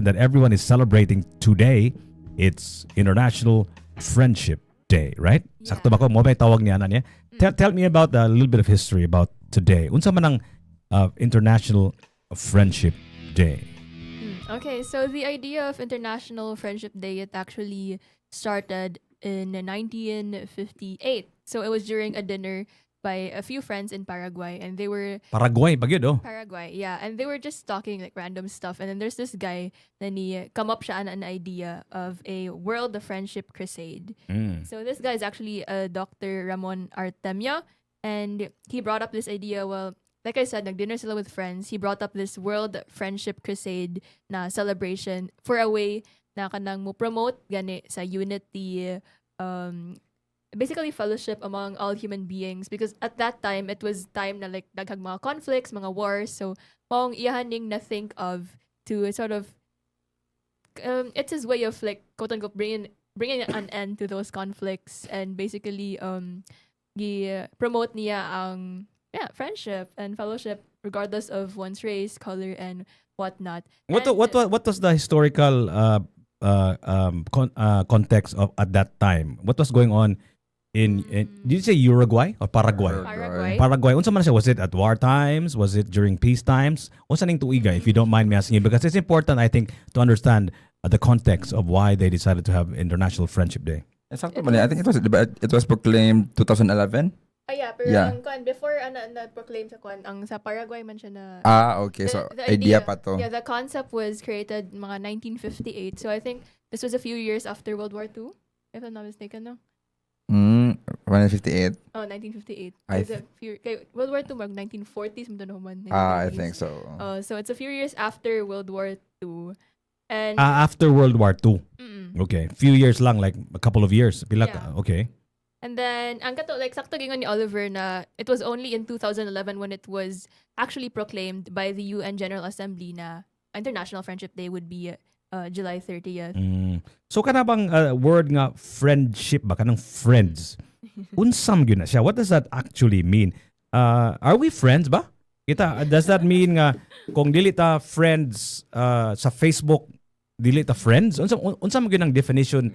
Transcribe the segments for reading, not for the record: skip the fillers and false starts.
that everyone is celebrating today. It's International Friendship Day, right? Yeah. Sakto ba ko? Mo ba tawag niya na niya? Tell me about a little bit of history about today. Unsa man ang International Friendship Day? Okay, so the idea of International Friendship Day, it actually started in 1958. So it was during a dinner by a few friends in Paraguay, and they were Paraguay, bagyo do. Paraguay, yeah, and they were just talking like random stuff, and then there's this guy na come up siya an idea of a World of Friendship Crusade. So this guy is actually Dr. Ramon Artemia, and he brought up this idea. Well, like I said, nag-dinner sila with friends. He brought up this World Friendship Crusade na celebration for a way na kanang mo promote gani sa unity, basically fellowship among all human beings, because at that time it was time na like daghang mga conflicts, mga wars. So maong iyahaning na think of to sort of it's his way of like quote unquote bringing an end to those conflicts, and basically promote niya ang friendship and fellowship regardless of one's race, color, and whatnot. What was the historical context of at that time? What was going on in did you say Uruguay or Paraguay? Paraguay. Unsa man siya? Was it at war times? Was it during peace times? Unsa ning tuiga, if you don't mind me asking you, because it's important, I think, to understand the context of why they decided to have International Friendship Day. Exactly. I think it was proclaimed 2011. Pero ang before na proclaim sa ang sa Paraguay man siya na. Okay. So the idea pa to. Yeah, the concept was created mga 1958. So I think this was a few years after World War II, if I'm not mistaken, no? 1958. Oh, 1958. World War II mag 1940s man. I think so. So it's a few years after World War II. And after World War II. Okay, few years lang, like a couple of years. Pila okay. And then ang like sakto gingon ni Oliver na it was only in 2011 when it was actually proclaimed by the UN General Assembly na International Friendship Day would be July 30th. So kana bang word nga friendship ba kanang friends? Unsam gyud na siya. What does that actually mean? Are we friends ba? Does that mean nga kung dili ta friends sa Facebook, dili ta friends? Unsam gyud ang definition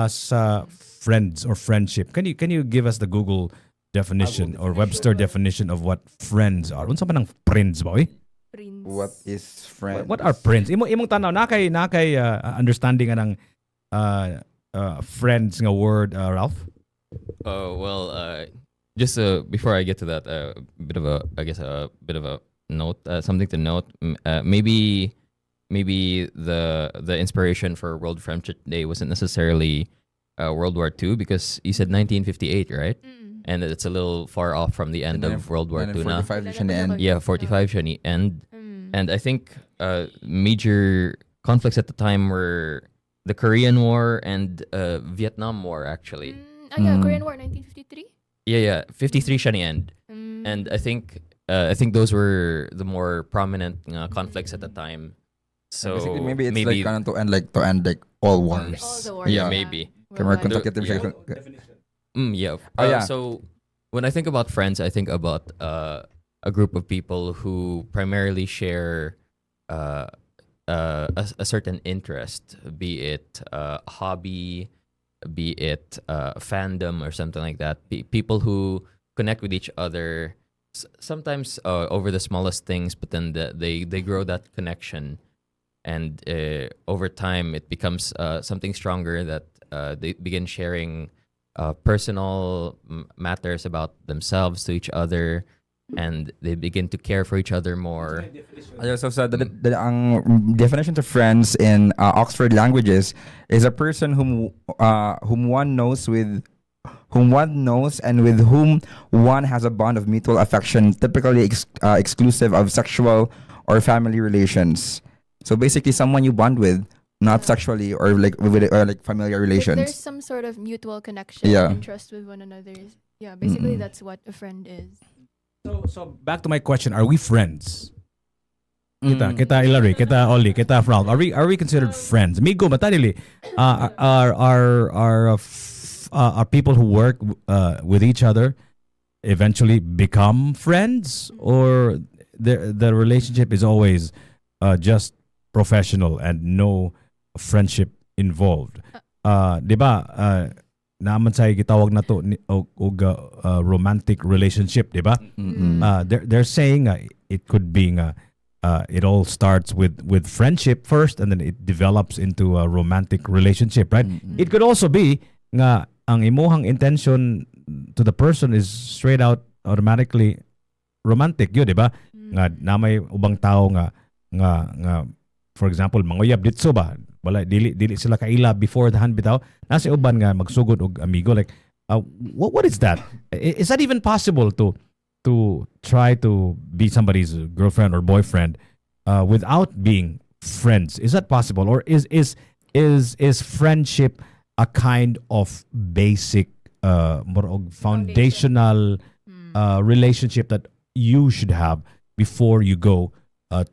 sa friends or friendship? Can you give us the Google definition or Webster definition of what friends are? Unsa man ang friends ba oy? What is friends? What are friends? Imong tanaw na kay understanding ng friends nga word, Ralph? Just before I get to that, a bit of a note, something to note. Maybe the inspiration for World Friendship Day wasn't necessarily World War II, because you said 1958, right? And it's a little far off from the end of World War II na. 45 siya ni end. Yeah, 45 siya ni end. And I think major conflicts at the time were the Korean War and Vietnam War, actually. Korean War 1953? Yeah, 53 siya ni end. And I think those were the more prominent conflicts at the time. So basically, maybe it's like to end all wars. All the wars. Yeah, maybe. So when I think about friends, I think about a group of people who primarily share a certain interest, be it a hobby, be it fandom or something like that. People who connect with each other, sometimes over the smallest things, but then they grow that connection, and over time it becomes something stronger, that they begin sharing personal matters about themselves to each other, and they begin to care for each other more. So ang definition of friends in Oxford Languages is a person whom one knows and with whom one has a bond of mutual affection, typically exclusive of sexual or family relations. So basically, someone you bond with, not sexually or like familiar relations. There's some sort of mutual connection and trust with one another. Yeah, basically that's what a friend is. So back to my question: are we friends? Kita Hilary, kita Oli, kita Ralph. Are we considered friends? Migo, matadili. Are people who work with each other eventually become friends, or the relationship is always just professional and no friendship involved. 'Di ba? Naman sa gitawag na to romantic relationship, 'di ba? They're saying it could be it all starts with friendship first and then it develops into a romantic relationship, right? It could also be nga ang imuhang intention to the person is straight out automatically romantic, yun, 'di ba? Nga na may ubang tao nga for example, manguyab ditso ba? Wala dili sila kaila before the hand bitaw. Nasa uban nga magsugod og amigo, like what is that? Is that even possible to try to be somebody's girlfriend or boyfriend without being friends? Is that possible, or is friendship a kind of basic more og foundational relationship that you should have before you go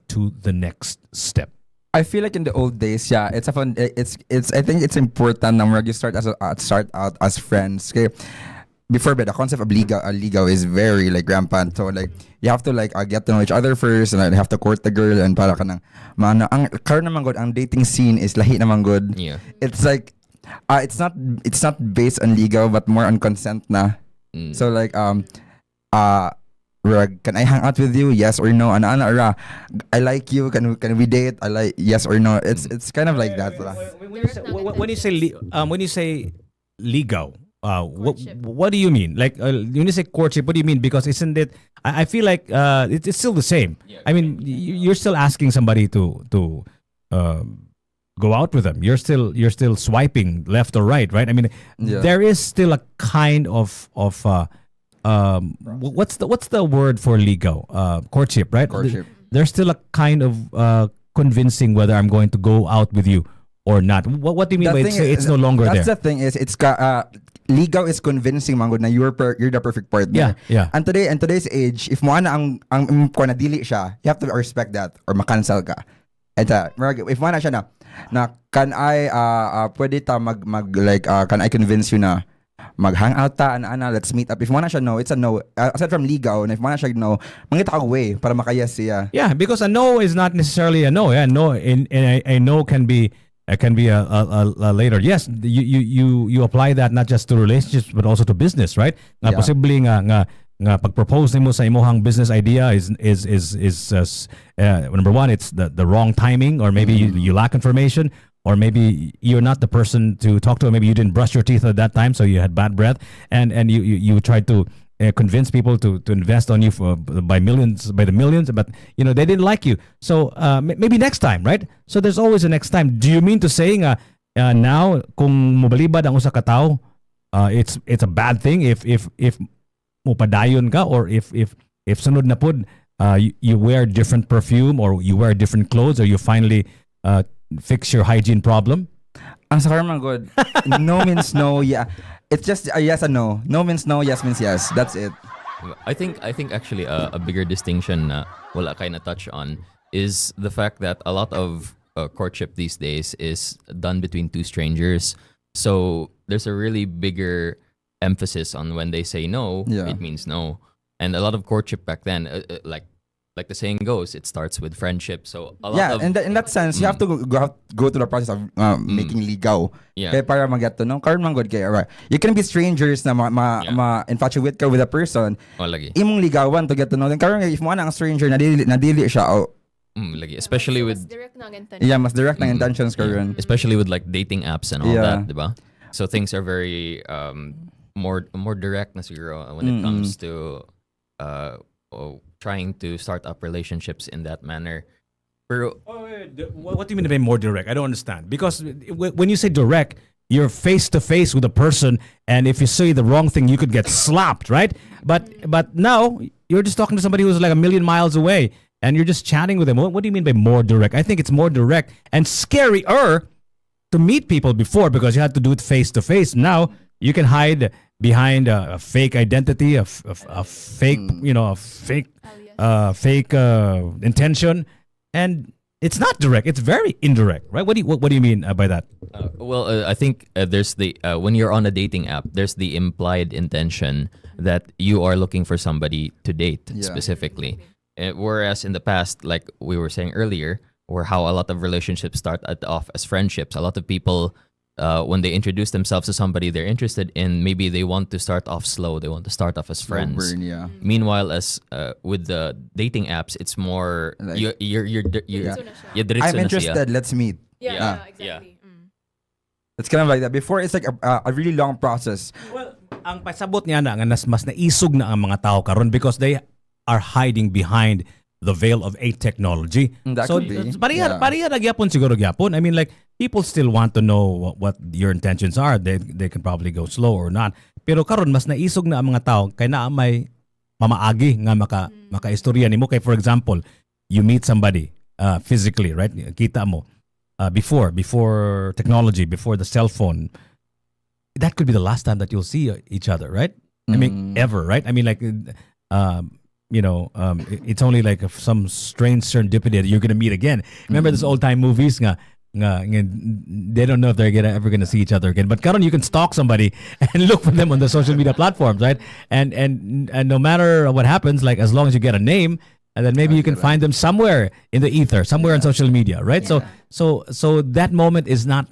to the next step? I feel like in the old days, yeah, it's I think it's important na you start out as friends. Okay? Before the concept of ligaw is very like rampant. So like you have to like get to know each other first, and you have to court the girl, and para ka nang ang karon naman good ang dating scene is lahi naman good. Yeah. It's like it's not based on ligaw but more on consent na. So like can I hang out with you? Yes or no? Ana I like you. Can we date? I like yes or no. It's kind of like that. When you say ligaw, what do you mean? Like when you say courtship, what do you mean? Because isn't it? I feel like it's still the same. I mean, you're still asking somebody to go out with them. You're still swiping left or right, right? I mean, there is still a kind of what's the word for ligaw? Courtship, right? Courtship. There's still a kind of convincing whether I'm going to go out with you or not. What do you mean by it's no longer that's there? The thing is ligaw is convincing mango na you're the perfect partner. Yeah. And today in today's age, if mo na ang ko na dili siya, you have to respect that or makancel ka. If mo na siya na can I pwede ta mag like can I convince you na mag-hang out ta ana let's meet up. If mo na siya no, it's a no. Aside from ligaw, and if mo na siya no, mangita ka way para makayas siya. Yeah, because a no is not necessarily a no. Yeah, no, and a no can be a later. Yes, you apply that not just to relationships but also to business, right? Nga possibly nga pag-propose nimo sa imong business idea is number one, it's the wrong timing, or maybe you lack information, or maybe you're not the person to talk to, or maybe you didn't brush your teeth at that time, so you had bad breath, and you tried to convince people to invest on you by the millions, but they didn't like you. So maybe next time, right? So there's always a next time. Do you mean to say now kung mobalibad ang usa ka tawo, it's a bad thing if mupadayon ka, or if sunod na pod you wear different perfume, or you wear different clothes, or you finally fix your hygiene problem? Ang sakar man good. No means no. Yeah, it's just a yes and no. No means no. Yes means yes. That's it. I think actually a bigger distinction wala kay na touch on is the fact that a lot of courtship these days is done between two strangers. So there's a really bigger emphasis on when they say no, it means no. And a lot of courtship back then, like the saying goes, it starts with friendship. So a lot of in that sense, you have to go through the process of making ligaw. Kaya para mag-get to know. Karon man good kay right. You can be strangers na infatuate ka with a person. Lagi. Imong ligawan to get to know. Then karon if mo na ang stranger nadili siya. Lagi. Especially with mas direct ng intention. Yeah, mas direct ng intentions karon. Especially with like dating apps and all that, diba? So things are very more direct na siguro when it comes to trying to start up relationships in that manner. Pero what do you mean by more direct? I don't understand. Because when you say direct, you're face to face with a person, and if you say the wrong thing, you could get slapped, right? But now you're just talking to somebody who's like a million miles away, and you're just chatting with them. What do you mean by more direct? I think it's more direct and scarier to meet people before, because you had to do it face to face. Now you can hide behind a fake identity, a fake, fake intention, and it's not direct. It's very indirect, right? What do you mean by that? I think there's the when you're on a dating app, there's the implied intention that you are looking for somebody to date specifically. Whereas in the past, like we were saying earlier, or how a lot of relationships start off as friendships. A lot of people, when they introduce themselves to somebody they're interested in, maybe they want to start off slow. They want to start off as Slow friends. burn, yeah. Meanwhile, as with the dating apps, it's more Like- you're Diretso na siya. diretso I'm na siya. interested. Let's meet. Yeah, Yeah. exactly. Mm. It's kind of like that. Before, it's like a really long process. Well, ang pasabot niya na nga mas naisog na ang mga tao karon because they are hiding behind the veil of a technology. That So could be. pareha Yeah. pareha na gyapon siguro gyapon. I mean, like, people still want to know what your intentions are. They can probably go slow or not. Pero karon mas naisog na ang mga tao kay naa may mamaagi nga makaistorya nimo. Kay for example, you meet somebody physically, right? Kita mo before technology, before the cell phone. That could be the last time that you'll see each other, right? I mean, ever, right? I mean, like, it's only like some strange serendipity that you're gonna meet again. Remember those old time movies? Nga, they don't know if they're ever gonna see each other again. But karon, you can stalk somebody and look for them on the social media platforms, right? And no matter what happens, like as long as you get a name, and then maybe you can find them somewhere in the ether, somewhere on social media, right? Yeah. So that moment is not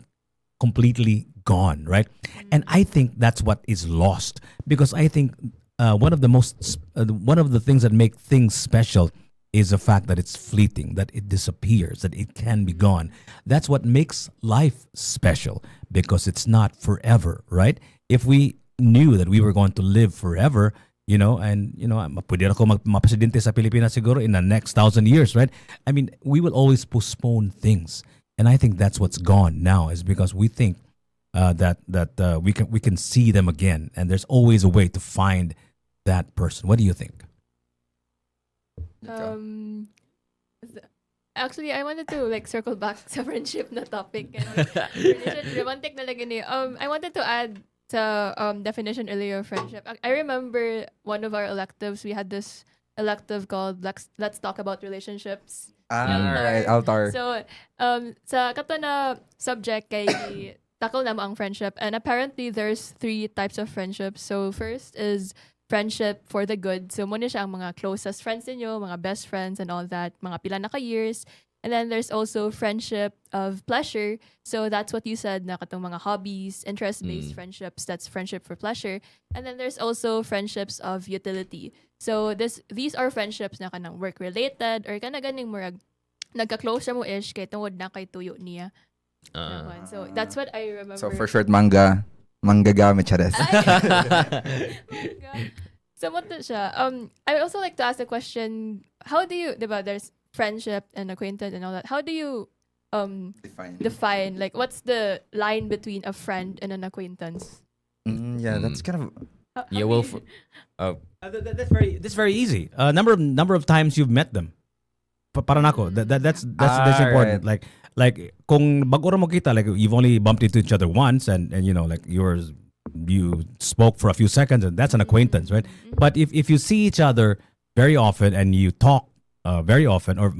completely gone, right? And I think that's what is lost, because I think one of the things that make things special is the fact that it's fleeting, that it disappears, that it can be gone. That's what makes life special, because it's not forever, right? If we knew that we were going to live forever, pwede ako mapresidente sa Pilipinas siguro in the next 1,000 years, right? I mean, we will always postpone things. And I think that's what's gone now, is because we think that we can see them again, and there's always a way to find that person. What do you think? Actually, I wanted to like circle back sa friendship na topic. Romantic na lagi ni. I wanted to add sa definition earlier of friendship. I remember one of our electives, we had this elective called Let's Talk About Relationships. Alright, Altar. So, sa kato na subject kay tackle na mo ang friendship, and apparently there's 3 types of friendships. So first is friendship for the good. So muna siya ang mga closest friends ninyo, mga best friends and all that, mga pila na ka years. And then there's also friendship of pleasure. So that's what you said, na katong mga hobbies, interest-based friendships, that's friendship for pleasure. And then there's also friendships of utility. So these are friendships na kanang work-related or kana ganing murag nagka-close siya mo ish kay tungod na kay tuyo niya. So that's what I remember. So for short, manga gamit chares. So what siya? I would also like to ask the question, how do you, diba, there's friendship and acquaintance and all that. How do you define like what's the line between a friend and an acquaintance? Yeah, that's kind of That's very easy. Number of times you've met them. Para nako, that's important. Right. Like kung bago ra mo kita, like you've only bumped into each other once, and like you spoke for a few seconds, and that's an acquaintance, right? But if you see each other very often and you talk very often, or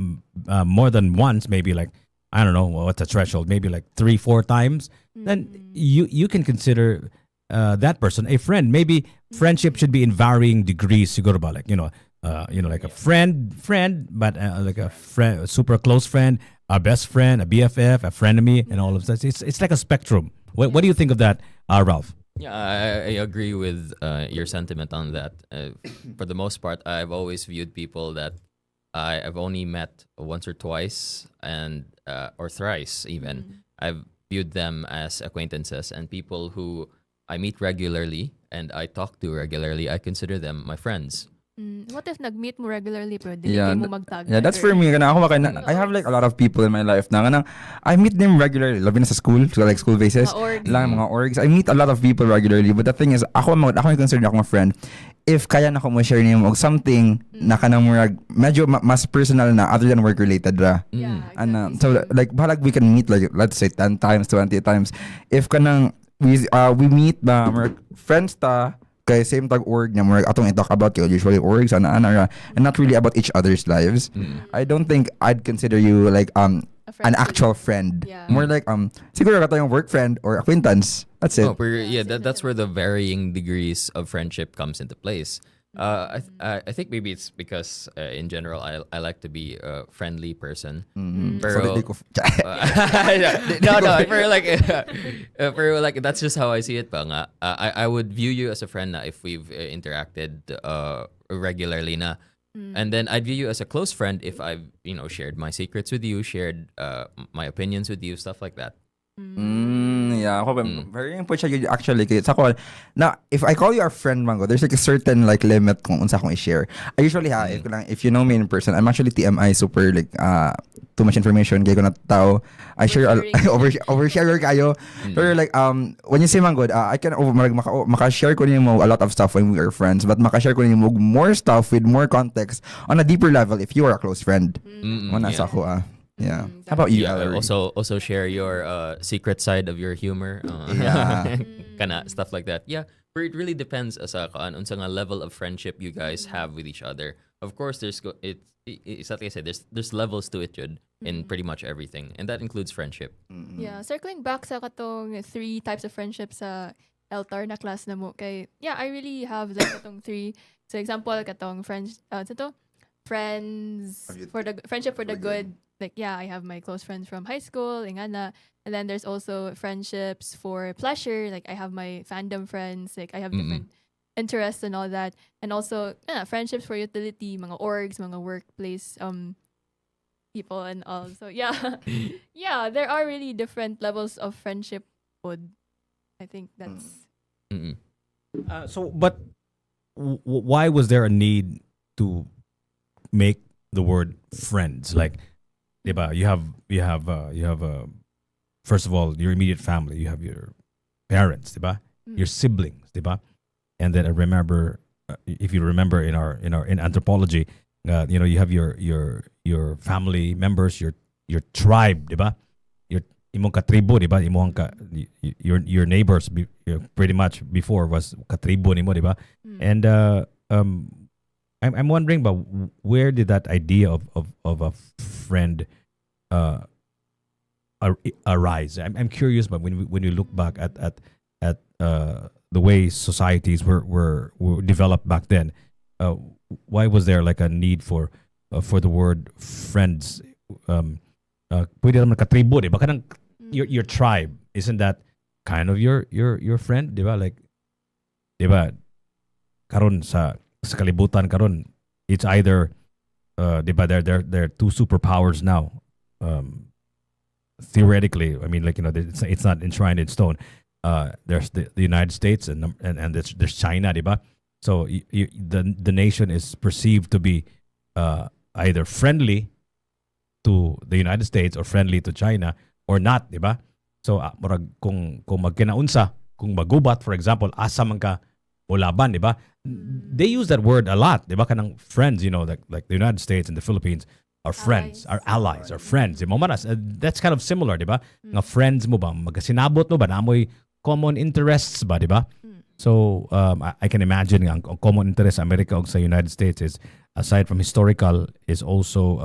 more than once, maybe like, I don't know what's the threshold, maybe like 3-4 times, then you can consider that person a friend. Maybe friendship should be in varying degrees. Siguro ba, like like a friend, but like a friend, a super close friend, a best friend, a BFF, a frenemy, and all of that. It's like a spectrum. What do you think of that, Ralph? Yeah, I agree with your sentiment on that. For the most part, I've always viewed people that I've only met once or twice, and or thrice even. I've viewed them as acquaintances, and people who I meet regularly and I talk to regularly, I consider them my friends. What if nag-meet mo regularly pero dili Yeah, kayo mo magtag? yeah, that's for me. I have like a lot of people in my life na I meet them regularly. Labi na sa school, so like school basis. Mga orgs. I meet a lot of people regularly, but the thing is, ako yung consider ako mga friend. If kaya na ko mo share niyo og something na kanang medyo mas personal na other than work related ra. Yeah, And exactly. so like balag we can meet like let's say 10 times, 20 times. If kanang we meet ba friends ta kay same tag org na more atong i-talk about kay usually orgs and not really about each other's lives. I don't think I'd consider you like an actual friend. Yeah. More like siguro ka tayong work friend or acquaintance. That's it. That's where the varying degrees of friendship comes into place. I think maybe it's because in general I like to be a friendly person. So Pero di ko no, pero like that's just how I see it. Pa nga. I would view you as a friend na if we've interacted regularly na. And then I'd view you as a close friend if I've shared my secrets with you, shared my opinions with you, stuff like that. Yeah, ako very important actually kay sa ko na if I call you a friend mango, there's like a certain like limit kung unsa akong i-share. I usually if you know me in person, I'm actually TMI super like too much information kay ko na tao. I share overshare kayo. Pero like when you say mango, I can maka-share ko nimo a lot of stuff when we are friends, but maka-share ko nimo more stuff with more context on a deeper level if you are a close friend. Sa ako yeah. How about you, Ellery? Also share your secret side of your humor. Kana stuff like that. Yeah, but it really depends sa kung unsa nga level of friendship you guys have with each other. Of course, it's like I said, there's levels to it, Jud, in pretty much everything, and that includes friendship. Yeah, circling back sa katong 3 types of friendships sa LTAR na class na mo kay I really have like katong 3. So example katong friends for the friendship for the good. Like I have my close friends from high school, ingana, and then there's also friendships for pleasure. Like I have my fandom friends. Like I have different interests and all that, and also friendships for utility, mga orgs, mga workplace people and all. So yeah, there are really different levels of friendship. I think that's. But why was there a need to make the word friends? Like, diba, you have first of all your immediate family, you have your parents, diba, your siblings, diba, and then I remember if you remember in anthropology, you have your family members, your tribe, diba, your imong katribo, diba, your neighbors pretty much before was katribo nimo, diba, and I'm wondering about where did that idea of a friend arise. I'm curious, but when you look back at the way societies were developed back then, why was there like a need for the word friends? Pwede naman katribo, diba? Kanang your tribe, isn't that kind of your friend, diba? Like, diba? Karon sa kalibutan karon, it's either diba, there are 2 superpowers now, theoretically. I mean, like, it's not enshrined in stone. There's the United States and there's China, diba? So the nation is perceived to be either friendly to the United States or friendly to China or not, diba? So kung magkinaunsa, kung magubat, for example, asa man ka ulaban, diba? They use that word a lot, diba? Kanang friends, like the United States and the Philippines are friends, are allies, are friends. That's kind of similar, diba? Nga friends mo ba, magasinabot mo ba, namoy common interests ba, diba? So I can imagine ang common interest sa America o sa United States is, aside from historical, is also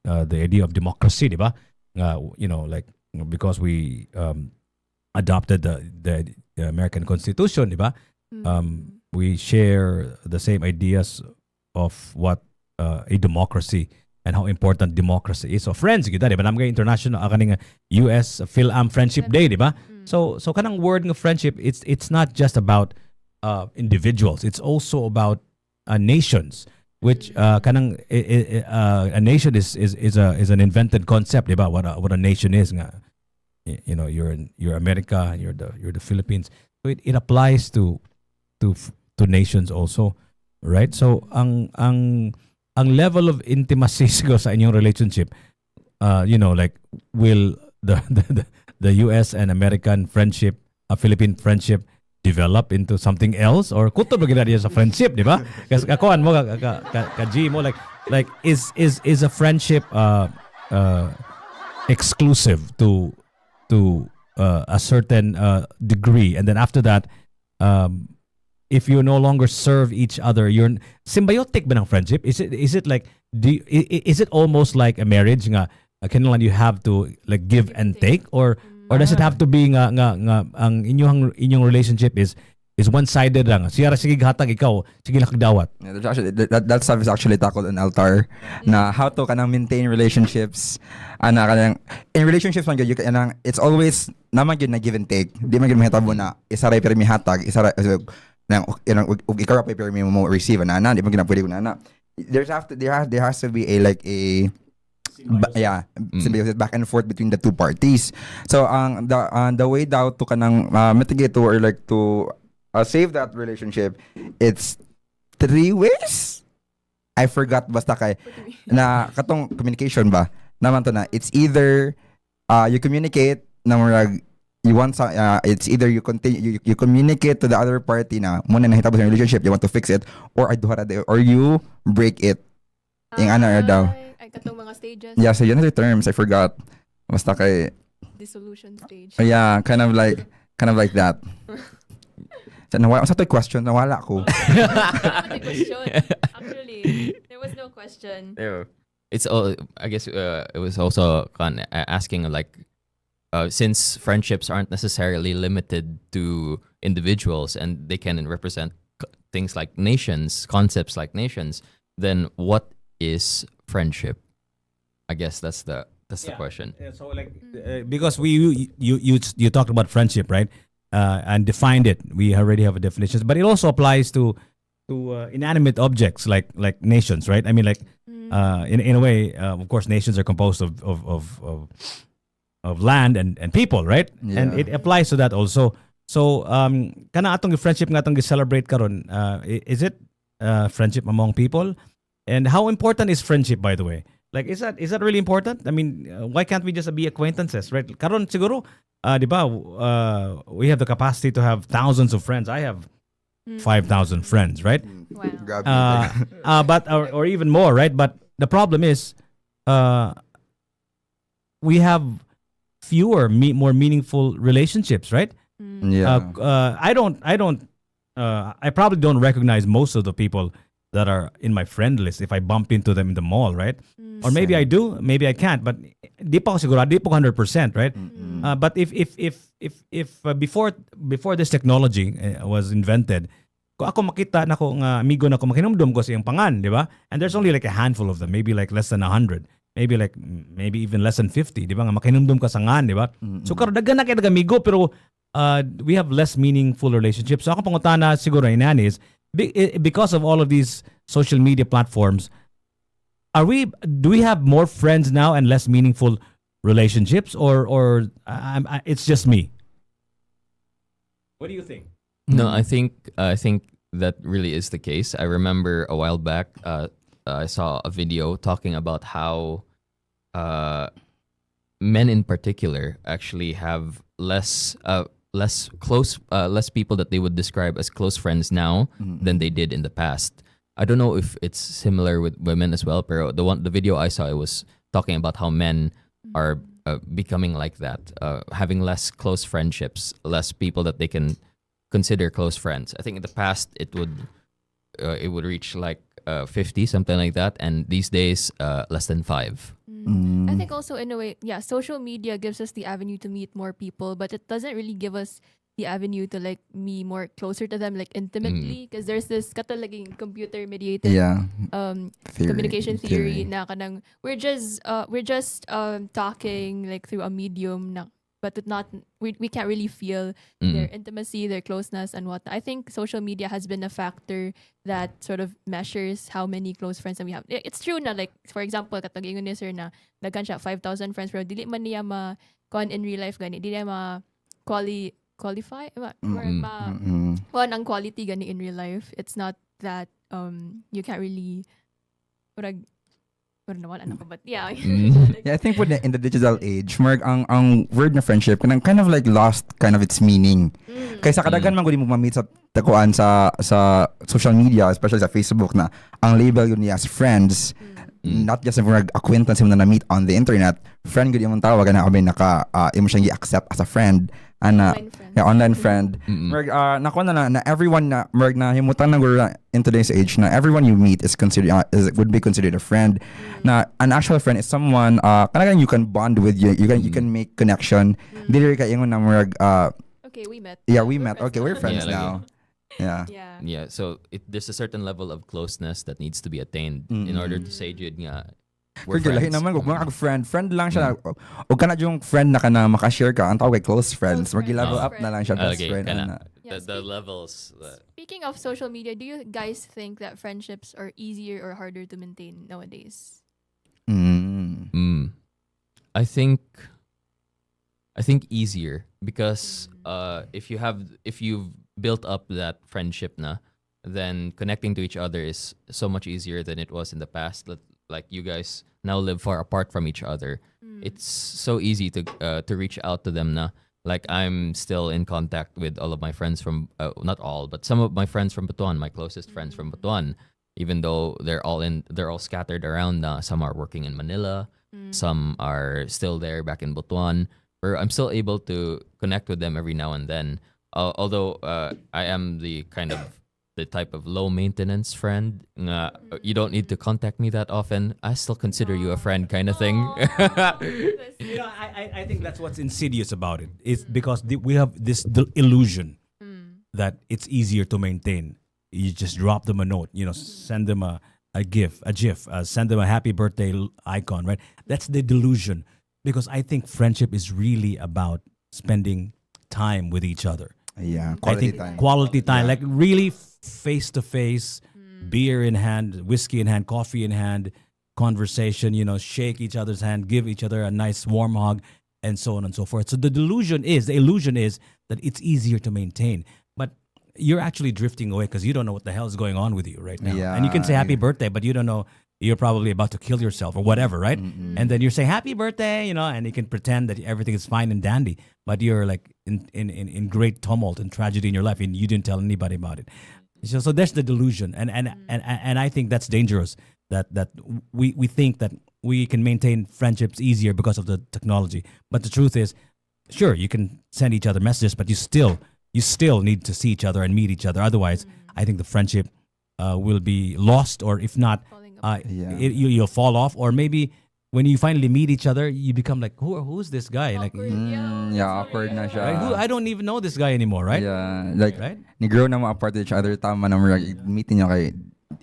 the idea of democracy, diba? Like, because we adopted the American Constitution, diba? We share the same ideas of what a democracy and how important democracy is. So friends, kita, diba? Namang international kaning US PhilAm Friendship Day, diba? So kanang word ng friendship, it's not just about individuals. It's also about nations, which kanang a nation is an invented concept, diba? What a nation is nga. You're America, you're the Philippines. So it applies to nations also, right? So ang level of intimacy siguro sa inyong relationship, like, will the US and American friendship, Philippine friendship develop into something else, or kuto ba gina sa friendship, di ba? Kasi kakuan mo ka G mo, like is a friendship exclusive to a certain degree, and then after that, if you no longer serve each other, you're symbiotic ba ng friendship? Is it like, is it almost like a marriage nga, kinahanglan you have to like give and take, or does it have to be nga ang inyong relationship is is one-sided lang. Siya ra sige hatag ikaw, sige lang kagdawat. Yeah, there's actually, that stuff is actually tackled in Altar na how to kanang maintain relationships ana kanang in relationships man gyud kanang it's always naman gyud na give and take di man gyud mahitabo na isa ra pirmi hatag isa ra nang ikaw ra pirmi mo receive na di man gyud na pwede na there has to be a like a symbiosis back and forth between the two parties. So the way daw to kanang mitigate to or like to save that relationship, it's 3 ways. I forgot basta kay na katong communication ba naman to na it's either you communicate na murag you want it's either you continue you communicate to the other party na muna nahitabo sa relationship you want to fix it or or you break it. Yung ano daw. Ay katong mga stages. Yeah, so yun are the terms. I forgot. Basta kay Dissolution stage. yeah, kind of like that. So, sa to question, nawala ko. The question. Actually, there was no question. It's all. I guess it was also asking like, since friendships aren't necessarily limited to individuals and they can represent things like nations, concepts like nations, then what is friendship? I guess that's the question. Yeah, so like because you talked about friendship, right? And defined it. We already have a definition, but it also applies to inanimate objects like nations, right? I mean, like in a way, of course, nations are composed of land and people, right? Yeah. And it applies to that also. So kana atong friendship nga atong gi-celebrate karon, is it friendship among people? And how important is friendship, by the way? Like, is that really important? I mean, why can't we just be acquaintances, right? Karon siguro, di ba, we have the capacity to have thousands of friends. I have 5,000 friends, right? Wow. But or even more, right? But the problem is, we have fewer more meaningful relationships, right? Yeah. I probably don't recognize most of the people that are in my friend list if I bump into them in the mall, right? Or maybe I do, maybe I can't, but di pa ako sigurado, di pa ako 100%, right? But if before this technology was invented, kung ako makita na ko nga amigo na ko makinumdum ko sa iyang pangan, di ba? And there's only like a handful of them, maybe like less than 100, maybe even less than 50, di ba? Nga makinumdum ka sa ngan, di ba? So karon daghan na kay amigo pero we have less meaningful relationships. So ako pangutana siguro inani is because of all of these social media platforms, do we have more friends now and less meaningful relationships, or it's just me? What do you think? No, I think that really is the case. I remember a while back, I saw a video talking about how men in particular actually have less people that they would describe as close friends now than they did in the past. I don't know if it's similar with women as well, but the video I saw, it was talking about how men are becoming like that, having less close friendships, less people that they can consider close friends. I think in the past it would reach like 50, something like that, and these days less than 5. I think also in a way, yeah, social media gives us the avenue to meet more people, but it doesn't really give us the avenue to like be more closer to them, like intimately, because there's this katalaging computer mediated communication theory na kanang we're just talking like through a medium na, but we can't really feel their intimacy, their closeness, and what. I think social media has been a factor that sort of measures how many close friends that we have. It's true na, like, for example, katong ingon ni sir na daghan siya 5,000 friends pero dili man niya kon in real life gani, dili niya qualify kuan ang quality gani in real life. It's not that you can't really but yeah. Yeah, I think in the digital age, ang word na friendship kind of like lost kind of its meaning. Kaysa kadagan man gud mo ma-meet sa takuan sa social media, especially sa Facebook, na ang label yun niya as friends, not just a acquaintance mo na meet on the internet. Friend gud yung tawag na abay naka imo siyang i-accept as a friend. Online friend. Nakuha na everyone na himutan na in today's age na everyone you meet would be considered a friend. Na an actual friend is someone kanagan you can bond with, you can make connection. Dili ka ingon na okay, we met. Yeah, we met. Okay, we're friends Yeah, now. Yeah. Yeah. Yeah, so there's a certain level of closeness that needs to be attained in order to say jud nga we're Kaya lahi friends. naman kung mga friend lang siya. O ka na yung friend na ka na makashare ka. Ang tawag kay close friends. Close Mag-level friends. up na lang siya best Okay, friend. kana. ana. Yeah, The levels. Speaking of social media, do you guys think that friendships are easier or harder to maintain nowadays? I think easier because if you've built up that friendship na, then connecting to each other is so much easier than it was in the past. Like you guys now live far apart from each other. It's so easy to reach out to them na. Like I'm still in contact with all of my friends from not all, but some of my friends from Butuan, my closest friends from Butuan, even though they're all scattered around na. Some are working in Manila, some are still there back in Butuan. Or I'm still able to connect with them every now and then. Although I am the type of low maintenance friend. You don't need to contact me that often. I still consider you a friend kind of thing. You know, I think that's what's insidious about it. It's because we have this illusion that it's easier to maintain. You just drop them a note, send them a GIF, send them a happy birthday icon, right? That's the delusion. Because I think friendship is really about spending time with each other. Yeah, I think quality time, Yeah. like really face to face, beer in hand, whiskey in hand, coffee in hand, conversation, shake each other's hand, give each other a nice warm hug, and so on and so forth. So the illusion is that it's easier to maintain. But you're actually drifting away because you don't know what the hell is going on with you right now. Yeah, And you can say happy yeah. birthday, but you don't know you're probably about to kill yourself or whatever, right? And then you're saying happy birthday, and you can pretend that everything is fine and dandy, but you're like in great tumult and tragedy in your life and you didn't tell anybody about it. So there's the delusion, and I think that's dangerous. That we think that we can maintain friendships easier because of the technology, but the truth is, sure, you can send each other messages, but you still need to see each other and meet each other. Otherwise, I think the friendship will be lost, or if not, Falling apart. Yeah. you'll fall off, or maybe when you finally meet each other, you become like, who's this guy? Like, Awkward. Yeah, awkward na siya. right? I don't even know this guy anymore, right? Yeah, like Right? ni-grow na mo apart with each other, tama na mo, meeting niya kay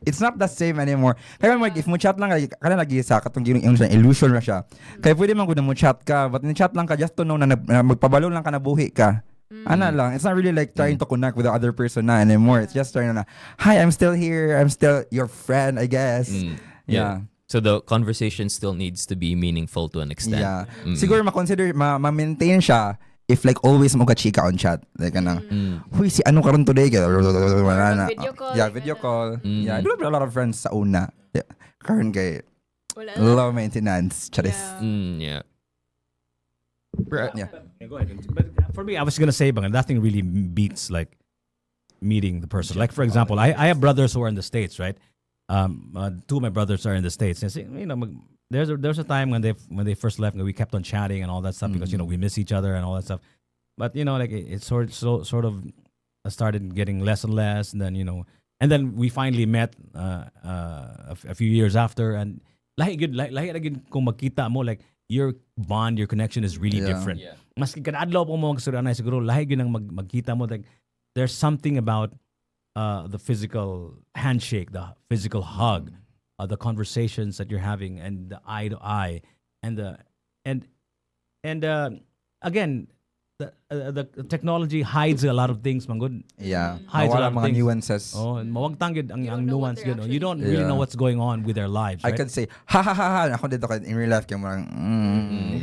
it's not the same anymore. Kaya mo, if mo chat lang, kaya lagi sa katong illusion na siya. Kaya pwede man kung mo chat ka, but ni-chat lang ka just to know na magpabalo lang ka na buhi ka. Ana lang. It's not really like trying to connect with the other person na anymore. It's just trying na, hi, I'm still here. I'm still your friend, I guess. Yeah. So the conversation still needs to be meaningful to an extent. Yeah. Siguro ma-consider, ma-maintain siya if like always mo ka-chika on chat. Like, huy, si ano karon today? Wala na. Video call, Yeah, like video ganun. call. Yeah, I do have a lot of friends sa una. Yeah. Karon kay Wala na. low maintenance. Charis. Yeah. Yeah. Yeah. Yeah, go ahead. But for me, I was gonna say, but nothing really beats like meeting the person. Like for example, I have brothers who are in the States, right? Two of my brothers are in the States. And there's a time when they first left, and we kept on chatting and all that stuff because we miss each other and all that stuff. But like it sort of started getting less and less, and then we finally met a few years after, and lahi gid kung magkita mo, like your bond, your connection is really Yeah. different. Yeah. Maski kadadlaw po mo magsuranay siguro lahi gyud ang magkita mo, like there's something about the physical handshake, the physical hug, the conversations that you're having, and the eye to eye, and again, the technology hides a lot of things, manggod. Yeah. Hides a lot Mawala of mga things. nuances. Oh, and mawagtang gyud ang You don't ang know what nuance they're gyud. You don't actually really Yeah. know what's going on with their lives, I right? could say, ha ha ha ha. Ako dito in real life, kaya mo lang,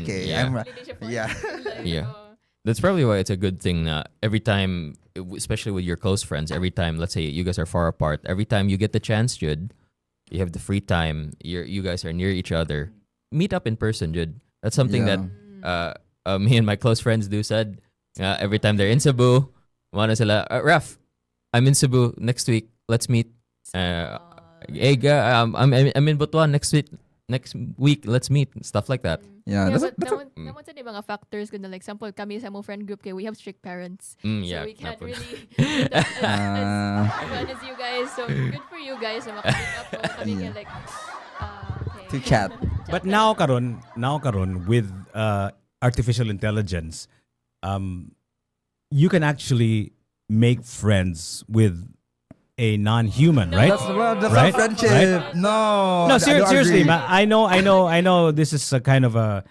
okay. Yeah. Relationship Yeah. like, Yeah. oh. That's probably why it's a good thing. Every time, especially with your close friends, every time, let's say you guys are far apart, every time you get the chance, Jude, you have the free time, you guys are near each other, meet up in person, Jude. That's something Yeah. that me and my close friends do said. Every time they're in Cebu, wala sila, Raf, I'm in Cebu next week. Let's meet. Hey, I'm in Butuan next week. Let's meet. Stuff like that. Yeah, Yeah, that's, but that's naman sa mga factors ko na, like example, kami sa mo friend group kay we have strict parents. Yeah. So we can't napon. really meet up Ah. as fun as you guys. So good for you guys na maka-meet up. Kami Yeah. can like, okay. to chat. But now karon with artificial intelligence, you can actually make friends with a non-human, right? That's Right? not friendship. Right? No. No, I don't seriously, agree. man. I know. This is a kind of a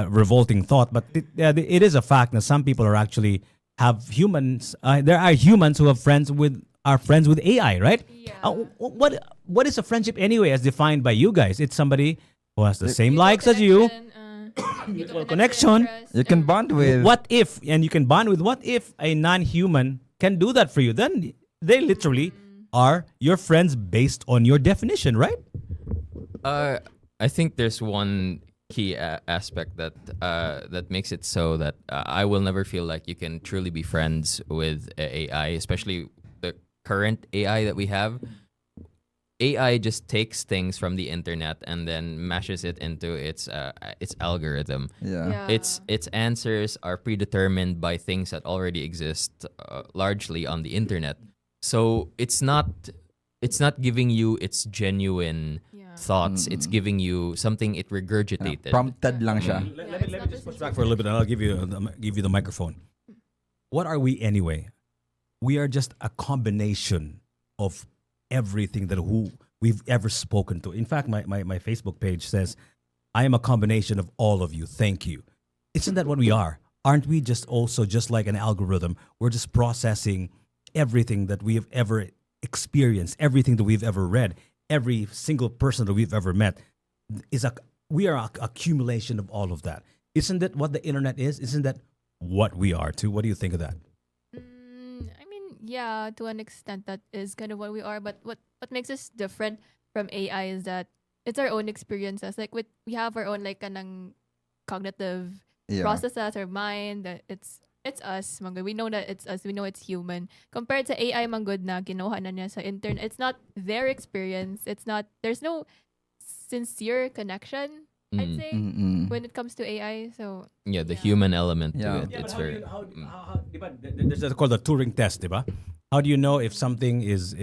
revolting thought, but it is a fact that some people are actually have humans. There are humans who are friends with AI, right? Yeah. What is a friendship anyway, as defined by you guys? It's somebody who has the same Mutual likes as you. connection, Mutual connection. interest, You can bond with. What if, and you can bond with, what if a non-human can do that for you? Then they literally are your friends based on your definition, right? I think there's one key aspect that makes it so that I will never feel like you can truly be friends with AI, especially the current AI that we have. AI just takes things from the internet and then mashes it into its algorithm. Yeah. Its answers are predetermined by things that already exist largely on the internet. So it's not giving you its genuine thoughts. It's giving you something it regurgitated. Prompted lang siya. Let me just push back for a little bit, and I'll give you the microphone. What are we anyway? We are just a combination of everything that we've ever spoken to. In fact, my Facebook page says, "I am a combination of all of you. Thank you." Isn't that what we are? Aren't we just also just like an algorithm? We're just processing everything that we have ever experienced, everything that we've ever read, every single person that we've ever met. We are an accumulation of all of that. Isn't that what the internet is? Isn't that what we are too? What do you think of that? I mean, yeah, to an extent that is kind of what we are. But what makes us different from AI is that it's our own experiences. Like we have our own like kanang cognitive Yeah. processes, our mind. That it's us, manggod. We know that it's us. We know it's human. Compared to AI, manggod na kinuha na niya sa internet. It's not their experience. It's not. There's no sincere connection. I'd say when it comes to AI. So Yeah, the human element Yeah. to it. It's very. There's called the Turing test, diba? How do you know if something is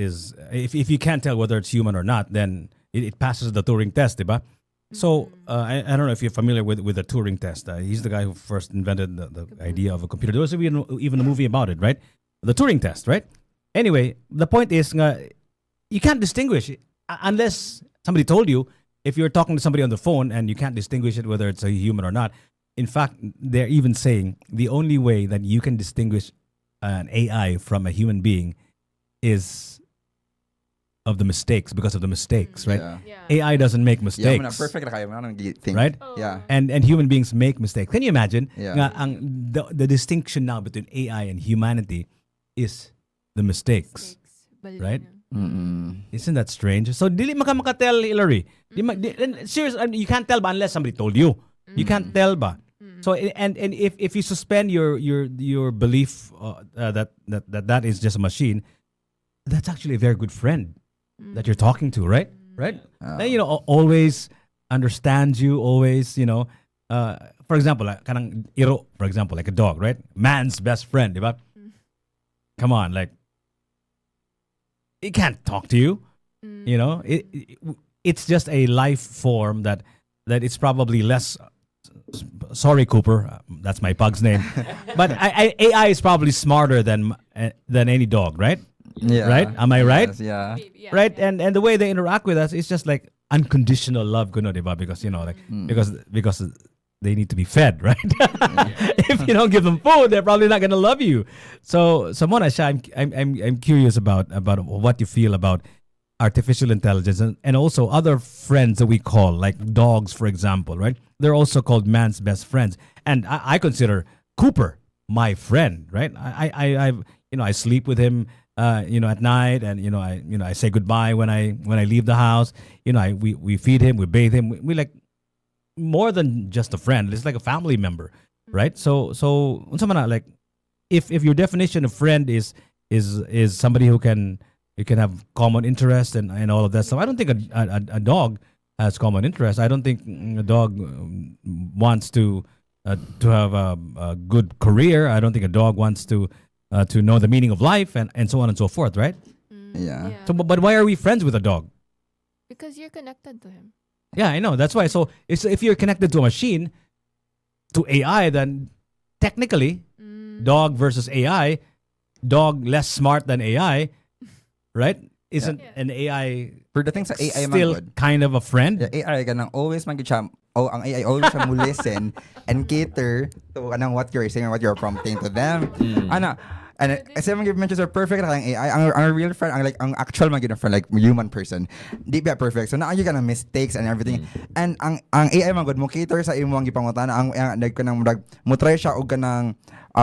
if you can't tell whether it's human or not, then it passes the Turing test, diba? So I don't know if you're familiar with the Turing test. He's the guy who first invented the idea of a computer. There was even a movie about it, right? The Turing test, right? Anyway, the point is, you can't distinguish unless somebody told you. If you're talking to somebody on the phone and you can't distinguish it whether it's a human or not, in fact, they're even saying the only way that you can distinguish an AI from a human being is of the mistakes, because of the mistakes, right? Yeah. AI doesn't make Yeah, mistakes, man, perfect na kayo. Man, think. right? Yeah. And human beings make mistakes. Can you imagine? Yeah. The distinction now between AI and humanity is the mistakes. Right? Isn't that strange? So dili makamakatell, Hillary. Serious, you can't tell ba unless somebody told you. You can't tell ba. So and if you suspend your belief that is just a machine, that's actually a very good friend that you're talking to, right? Right? Then, always understands you, always, for example, kanang iro, for example, like a dog, right? Man's best friend, diba? Come on, like, it can't talk to you. It's just a life form that it's probably less. Sorry, Cooper, that's my pug's name. But AI is probably smarter than any dog, right? Yeah. Right? Am I right? Yes, yeah. Right? And the way they interact with us is just like unconditional love, kuno, diba? Because because they need to be fed, right? If you don't give them food, they're probably not gonna love you. So Mona Shah, I'm curious about what you feel about artificial intelligence and also other friends that we call, like dogs, for example, right? They're also called man's best friends. And I consider Cooper my friend, right? I sleep with him at night, and I say goodbye when I leave the house. We feed him, we bathe him, we like more than just a friend. It's like a family member, right? So unsa man na, like if your definition of friend is somebody who can have common interest and all of that stuff. I don't think a dog has common interest. I don't think a dog wants to have a good career. I don't think a dog wants to know the meaning of life and so on and so forth, right? Yeah. So, but why are we friends with a dog? Because you're connected to him. Yeah, I know. That's why. So if you're connected to a machine, to AI, then technically, dog versus AI, dog less smart than AI, right? Isn't Yeah. an AI For the things sa AI man still good. kind of a friend? The AI ganang always man gid siya. Oh, ang AI always siya mo listen and cater to anang what you're saying or what you're prompting to them. Ana, and kasi man give mentions are perfect ang AI. Ang real friend, ang actual man gid na friend, like human person. Di ba perfect. So naayun ka ng mistakes and everything. And ang AI man good mo cater sa imong gipangutana ang like kanang mo try siya og kanang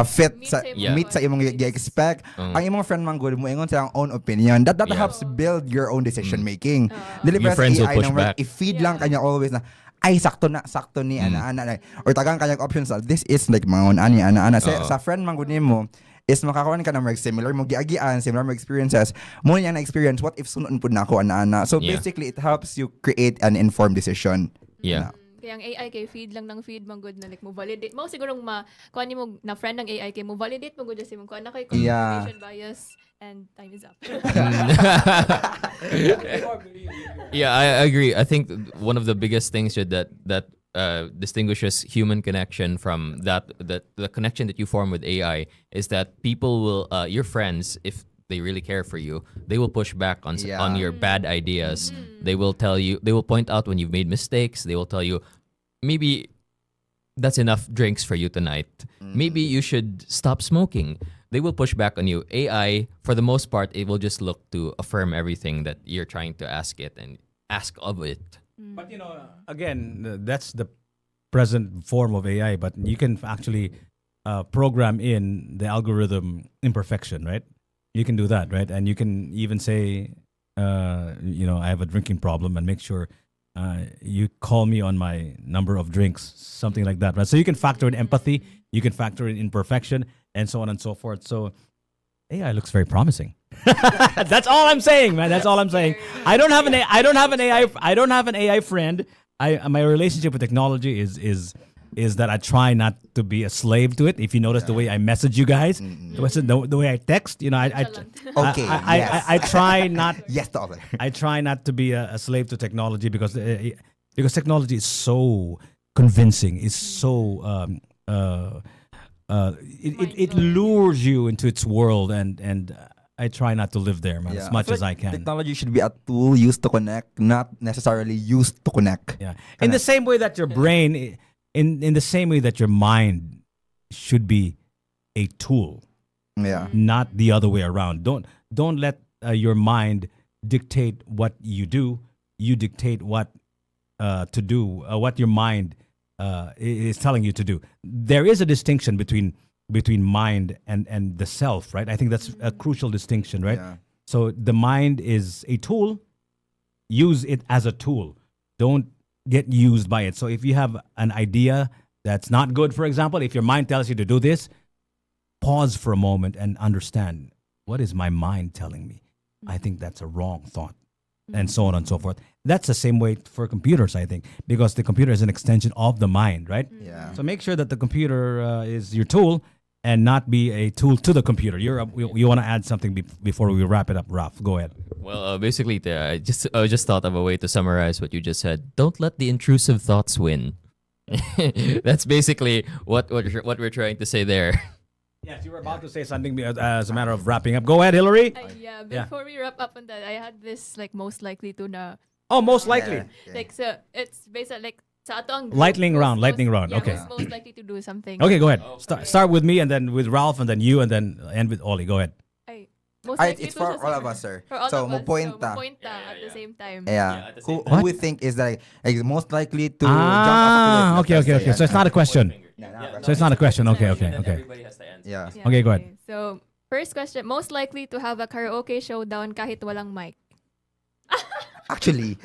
fit Meet sa sa imong meet sa imong gi-expect. Ang imong friend man good mo ingon silang own opinion. That Yeah. helps build your own decision making. Dili Your pa sa friends will AI push nang back. i-feed lang Yeah. kanya always na ay sakto ni ana or tagang kanyang options this is like mga ana sa friend man gud nimo is makakuha ka ng similar mo giagian similar mo experiences mo yang na experience what if sunod pud nako ana so Yeah. basically it helps you create an informed decision. Yeah. Kaya ang AI kay feed lang ng feed man good na like mo validate mo sigurong kuan mo na friend ng AI kay mo validate mo good sa imong kuan na kay Yeah. confirmation bias and time is up. Yeah, I agree. I think one of the biggest things that distinguishes human connection from the connection that you form with AI is that people will your friends, if they really care for you, they will push back on Yeah. on your bad ideas. They will tell you, they will point out when you've made mistakes. They will tell you, maybe that's enough drinks for you tonight. Maybe you should stop smoking. They will push back on you. AI, for the most part, it will just look to affirm everything that you're trying to ask it and ask of it. But again, that's the present form of AI. But you can actually program in the algorithm imperfection, right? You can do that, right? And you can even say, I have a drinking problem, and make sure you call me on my number of drinks, something like that, right? So you can factor in empathy, you can factor in imperfection, and so on and so forth. So AI looks very promising. That's all I'm saying, man. That's all I'm saying. I don't have an AI friend. My relationship with technology is that I try not to be a slave to it. If you notice the way I message you guys, the way I text, Okay, yes. I try not. Yes to other. I try not to be a slave to technology because technology is so convincing. It's so it lures you into its world, and I try not to live there, man, as much feel as I like can. Technology should be a tool used to connect, not necessarily used to connect. Yeah. In the same way that your brain, in the same way that your mind should be a tool, Yeah. not the other way around. Don't let your mind dictate what you do. You dictate what to do. What your mind is telling you to do. There is a distinction between mind and the self, right? I think that's a crucial distinction, right? Yeah. So the mind is a tool. Use it as a tool. Don't get used by it. So if you have an idea that's not good, for example, if your mind tells you to do this, pause for a moment and understand, what is my mind telling me? I think that's a wrong thought, and so on and so forth. That's the same way for computers, I think, because the computer is an extension of the mind, right? Yeah. So make sure that the computer is your tool and not be a tool to the computer. You want to add something before we wrap it up, Ralph? Go ahead. Well, basically, I just thought of a way to summarize what you just said. Don't let the intrusive thoughts win. That's basically what we're trying to say there. Yes, you were about to say something as a matter of wrapping up. Go ahead, Hillary. Yeah, before we wrap up on that, I had this like most likely to na Oh, most likely. Yeah. like so it's based on like sa ato ang group, Lightning round, lightning round. yeah, Okay. who's most likely to do something. Okay, go ahead. Start with me, and then with Ralph, and then you, and then end with Ollie. Go ahead. Ay, most Ay, likely it's to for sa- all of us, sir. For all So, of mo us. point So, ta. mo point ta at the same time. Yeah. at the Who, same who we think is like most likely to jump off a cliff, Okay. let's say, So it's not a question. So it's not a question. Okay. Everybody has to answer. Yeah. Yeah, Okay, go ahead. So, first question, most likely to have a karaoke showdown kahit walang mic. Actually,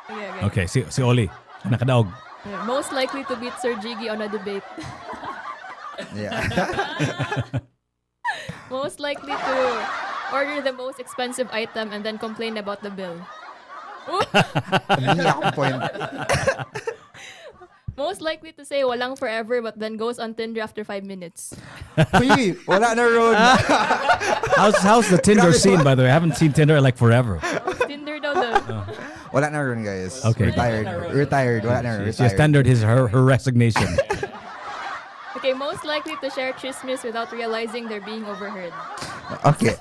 Okay. Okay, si Ollie. Nakadaog. Yeah, most likely to beat Sir Jiggy on a debate. yeah. Most likely to order the most expensive item and then complain about the bill. Hindi ako point. Most likely to say walang forever but then goes on Tinder after 5 minutes. Uy, wala na ron. How's the Tinder scene, by the way? I haven't seen Tinder in like forever. Tinder daw daw. Wala na ron, guys. Okay. Retired. Wala na ron. She has tendered her resignation. Okay, Okay, most likely to share chismes without realizing they're being overheard. Okay.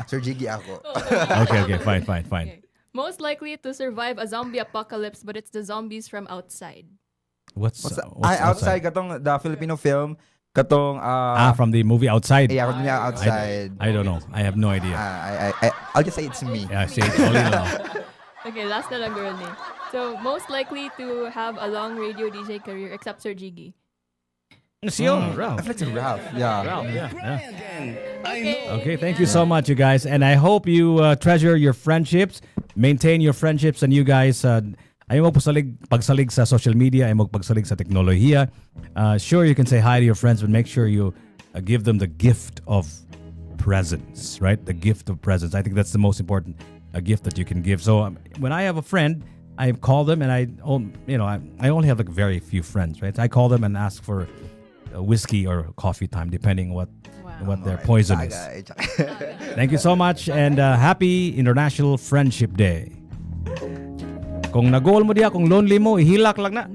Sir Jiggy ako. Okay, fine. Okay. Most likely to survive a zombie apocalypse, but it's the zombies from outside. What's Outside katong the Filipino film katong from the movie Outside? yeah, katong niya outside. I don't know. I have no idea. I'll just say it's me. Yeah, say it. Only na lang. Okay, last na lang girl name. So, most likely to have a long radio DJ career except Sir Jiggy. Ralph. I feel like it's Ralph. Yeah. Ralph, yeah. Okay. Okay, thank you so much, you guys. And I hope you treasure your friendships, maintain your friendships, and you guys, ayaw pagsalig sa social media, ayaw pagsalig sa teknolohiya. Sure, you can say hi to your friends, but make sure you give them the gift of presence, right? The gift of presence. I think that's the most important gift that you can give. So when I have a friend, I call them, and I only have like very few friends, right? I call them and ask for a whiskey or coffee time, depending what their poison is. Thank you so much, and happy International Friendship Day. Kung nag-goal mo diya, kung lonely mo, ihilak lang na.